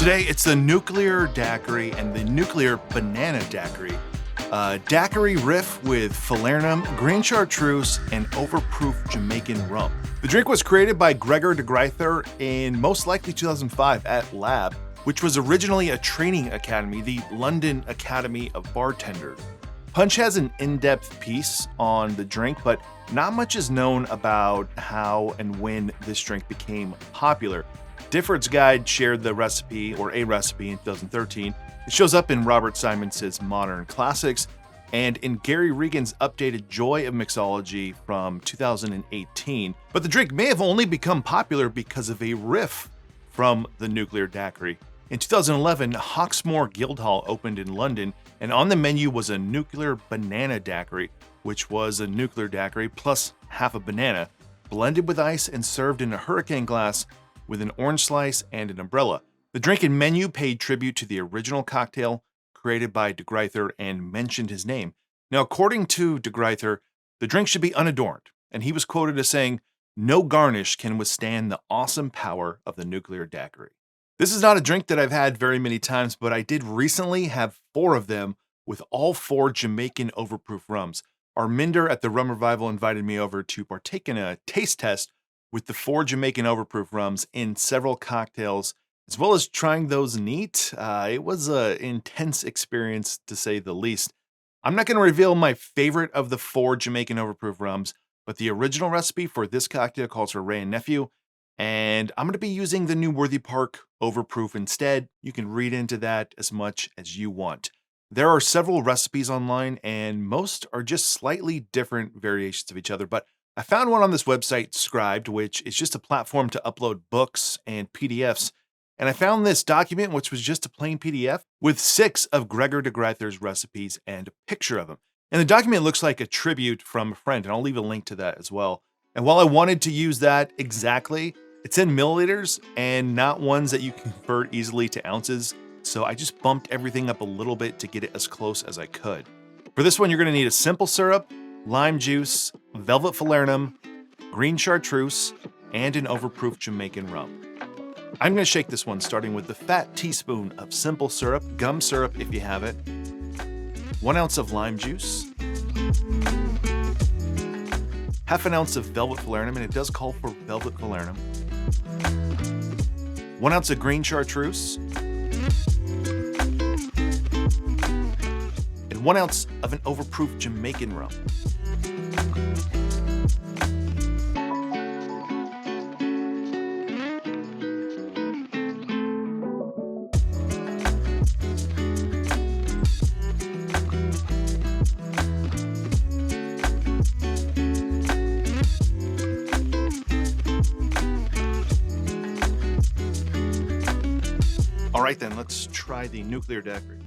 Today, it's the Nuclear Daiquiri and the Nuclear Banana Daquiri. Daiquiri riff with falernum, green chartreuse, and overproof Jamaican rum. The drink was created by Gregor de Gruyther in most likely 2005 at Lab, which was originally a training academy, the London Academy of Bartenders. Punch has an in-depth piece on the drink, but not much is known about how and when this drink became popular. Difford's Guide shared the recipe, or a recipe, in 2013. It shows up in Robert Simons's Modern Classics and in Gary Regan's updated Joy of Mixology from 2018. But the drink may have only become popular because of a riff from the Nuclear Daiquiri. In 2011, Hawksmoor Guildhall opened in London, and on the menu was a Nuclear Banana Daquiri, which was a Nuclear Daiquiri plus half a banana, blended with ice and served in a hurricane glass with an orange slice and an umbrella. The drink and menu paid tribute to the original cocktail created by de Gruyther and mentioned his name. Now, according to de Gruyther, the drink should be unadorned, and he was quoted as saying, "No garnish can withstand the awesome power of the Nuclear Daiquiri." This is not a drink that I've had very many times, but I did recently have 4 of them with all 4 Jamaican overproof rums. Arminder at the Rum Revival invited me over to partake in a taste test with the 4 Jamaican overproof rums in several cocktails, as well as trying those neat. It was an intense experience, to say the least. I'm not going to reveal my favorite of the 4 Jamaican overproof rums, but the original recipe for this cocktail calls for Wray and Nephew, and I'm going to be using the new Worthy Park overproof instead. You can read into that as much as you want. There are several recipes online, and most are just slightly different variations of each other, but I found one on this website, Scribed, which is just a platform to upload books and PDFs. And I found this document, which was just a plain PDF, with 6 of Gregor de Gruyther's recipes and a picture of them. And the document looks like a tribute from a friend, and I'll leave a link to that as well. And while I wanted to use that exactly, it's in milliliters and not ones that you can convert easily to ounces. So I just bumped everything up a little bit to get it as close as I could. For this one, you're going to need a simple syrup, lime juice, velvet falernum, green chartreuse, and an overproof Jamaican rum. I'm going to shake this one starting with the fat teaspoon of simple syrup, gum syrup if you have it, 1 ounce of lime juice, half an ounce of velvet falernum, and it does call for velvet falernum, 1 ounce of green chartreuse, and 1 ounce of an overproof Jamaican rum. All right, then, let's try the Nuclear Daiquiri.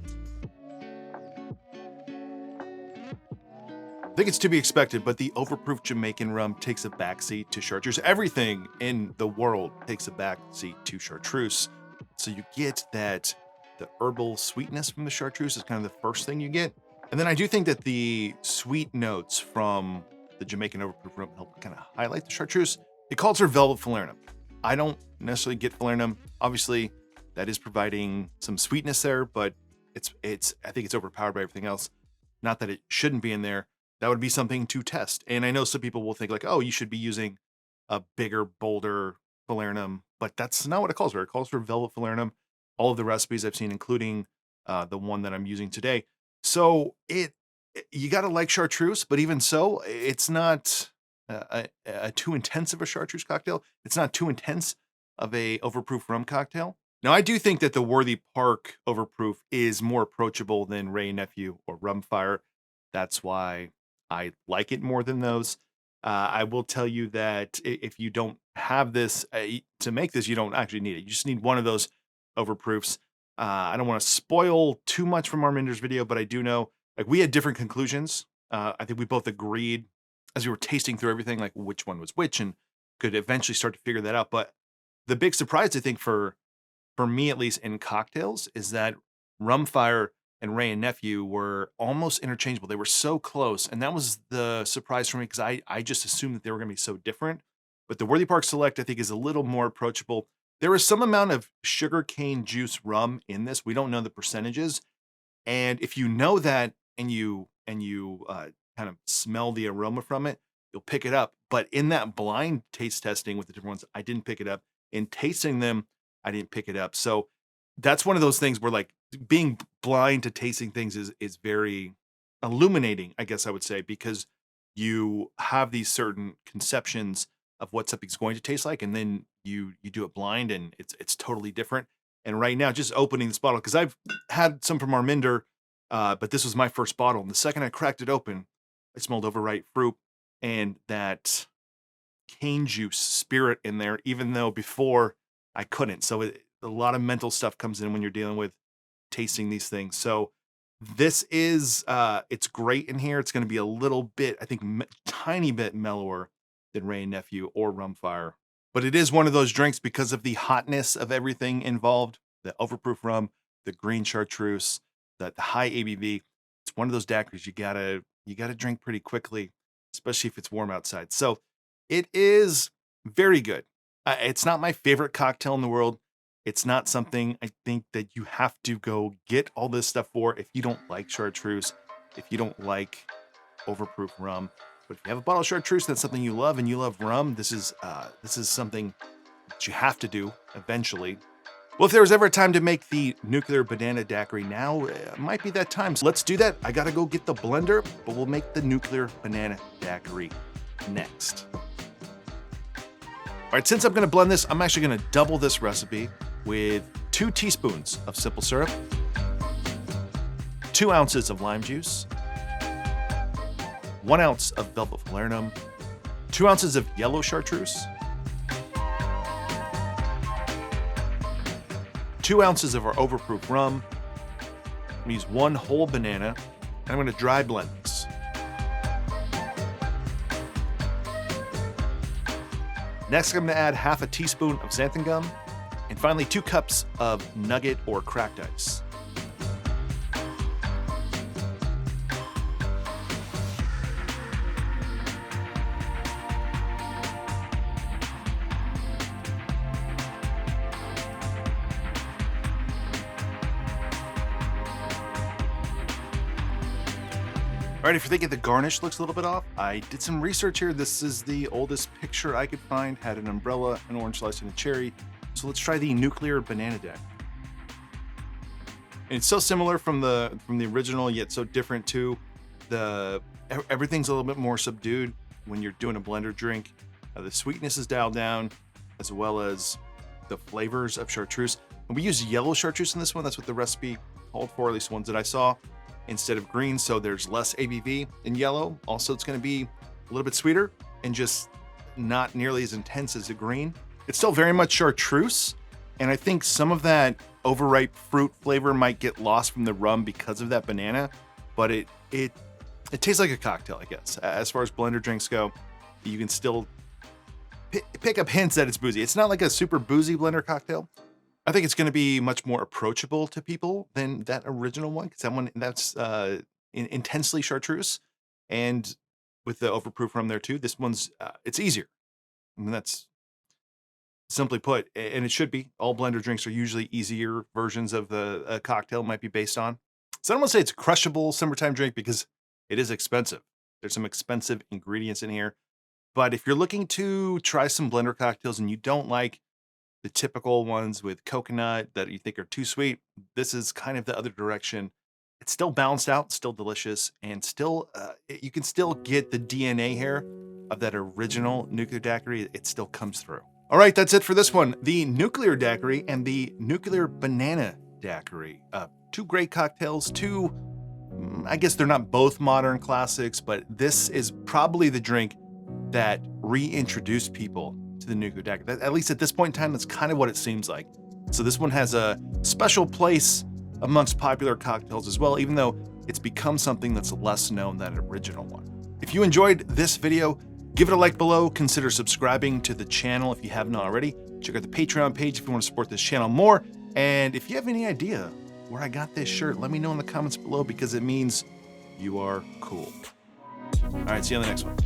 I think it's to be expected, but the overproof Jamaican rum takes a backseat to chartreuse. Everything in the world takes a backseat to chartreuse. So you get that the herbal sweetness from the chartreuse is kind of the first thing you get. And then I do think that the sweet notes from the Jamaican overproof rum help kind of highlight the chartreuse. It calls for velvet falernum. I don't necessarily get falernum. Obviously, that is providing some sweetness there, but I think it's overpowered by everything else. Not that it shouldn't be in there. That would be something to test. And I know some people will think like, oh, you should be using a bigger, bolder falernum, but that's not what it calls for. It calls for velvet falernum. All of the recipes I've seen, including the one that I'm using today. So you got to like chartreuse, but even so, it's not a too intense of a chartreuse cocktail. It's not too intense of a overproof rum cocktail. Now, I do think that the Worthy Park overproof is more approachable than Wray and Nephew or Rumfire. That's why I like it more than those. I will tell you that if you don't have this to make this, you don't actually need it. You just need one of those overproofs. I don't want to spoil too much from Arminder's video, but I do know like we had different conclusions. I think we both agreed as we were tasting through everything, like which one was which, and could eventually start to figure that out. But the big surprise, I think, for me at least in cocktails, is that Rumfire and Wray and Nephew were almost interchangeable. They were so close, and that was the surprise for me because I just assumed that they were going to be so different. But the Worthy Park Select, I think, is a little more approachable. There is some amount of sugarcane juice rum in this. We don't know the percentages. And if you know that and you kind of smell the aroma from it, you'll pick it up. But in that blind taste testing with the different ones, I didn't pick it up. In tasting them, I didn't pick it up. So that's one of those things where, like, being blind to tasting things is very illuminating, I guess I would say, because you have these certain conceptions of what something's going to taste like, and then you do it blind, and it's totally different. And right now, just opening this bottle, because I've had some from Arminder, but this was my first bottle. And the second I cracked it open, I smelled overripe fruit and that cane juice spirit in there, even though before I couldn't. So a lot of mental stuff comes in when you're dealing with tasting these things. So this is, it's great in here. It's going to be a little bit, I think, tiny bit mellower than Wray and Nephew or Rumfire. But it is one of those drinks because of the hotness of everything involved, the overproof rum, the green chartreuse, the high ABV. It's one of those daiquiris you gotta drink pretty quickly, especially if it's warm outside. So it is very good. It's not my favorite cocktail in the world. It's not something I think that you have to go get all this stuff for if you don't like chartreuse, if you don't like overproof rum. But if you have a bottle of chartreuse, that's something you love, and you love rum, this is something that you have to do eventually. Well, if there was ever a time to make the Nuclear Banana Daiquiri, now it might be that time. So let's do that. I gotta go get the blender, but we'll make the Nuclear Banana Daiquiri next. All right, since I'm gonna blend this, I'm actually gonna double this recipe with 2 teaspoons of simple syrup, 2 ounces of lime juice, 1 ounce of velvet falernum, 2 ounces of yellow chartreuse, 2 ounces of our overproof rum. I'm gonna use 1 whole banana, and I'm gonna dry blend this. Next, I'm gonna add half a teaspoon of xanthan gum, and finally 2 cups of nugget or cracked ice. All right, if you're thinking the garnish looks a little bit off, I did some research here. This is the oldest picture I could find. Had an umbrella, an orange slice, and a cherry. So let's try the Nuclear Banana Daiquiri. And it's so similar from the original, yet so different too. Everything's a little bit more subdued when you're doing a blender drink. The sweetness is dialed down, as well as the flavors of chartreuse. And we use yellow chartreuse in this one. That's what the recipe called for, at least ones that I saw, instead of green, so there's less ABV in yellow. Also, it's gonna be a little bit sweeter and just not nearly as intense as the green. It's still very much chartreuse, and I think some of that overripe fruit flavor might get lost from the rum because of that banana, but it tastes like a cocktail, I guess. As far as blender drinks go, you can still pick up hints that it's boozy. It's not like a super boozy blender cocktail. I think it's going to be much more approachable to people than that original one, because that one, that's intensely chartreuse, and with the overproof rum there too. This one's it's easier. I mean, that's simply put, and it should be. All blender drinks are usually easier versions of the cocktail might be based on. So I don't want to say it's a crushable summertime drink because it is expensive. There's some expensive ingredients in here, but if you're looking to try some blender cocktails and you don't like the typical ones with coconut that you think are too sweet, this is kind of the other direction. It's still balanced out, still delicious, and still you can still get the DNA here of that original Nuclear Daiquiri. It still comes through. All right, that's it for this one. The Nuclear Daiquiri and the Nuclear Banana Daiquiri. 2 great cocktails, 2, I guess they're not both modern classics, but this is probably the drink that reintroduced people to the Nuclear Daiquiri. At least at this point in time, that's kind of what it seems like. So this one has a special place amongst popular cocktails as well, even though it's become something that's less known than an original one. If you enjoyed this video, give it a like below. Consider subscribing to the channel if you haven't already. Check out the Patreon page if you want to support this channel more. And if you have any idea where I got this shirt, let me know in the comments below, because it means you are cool. All right, see you on the next one.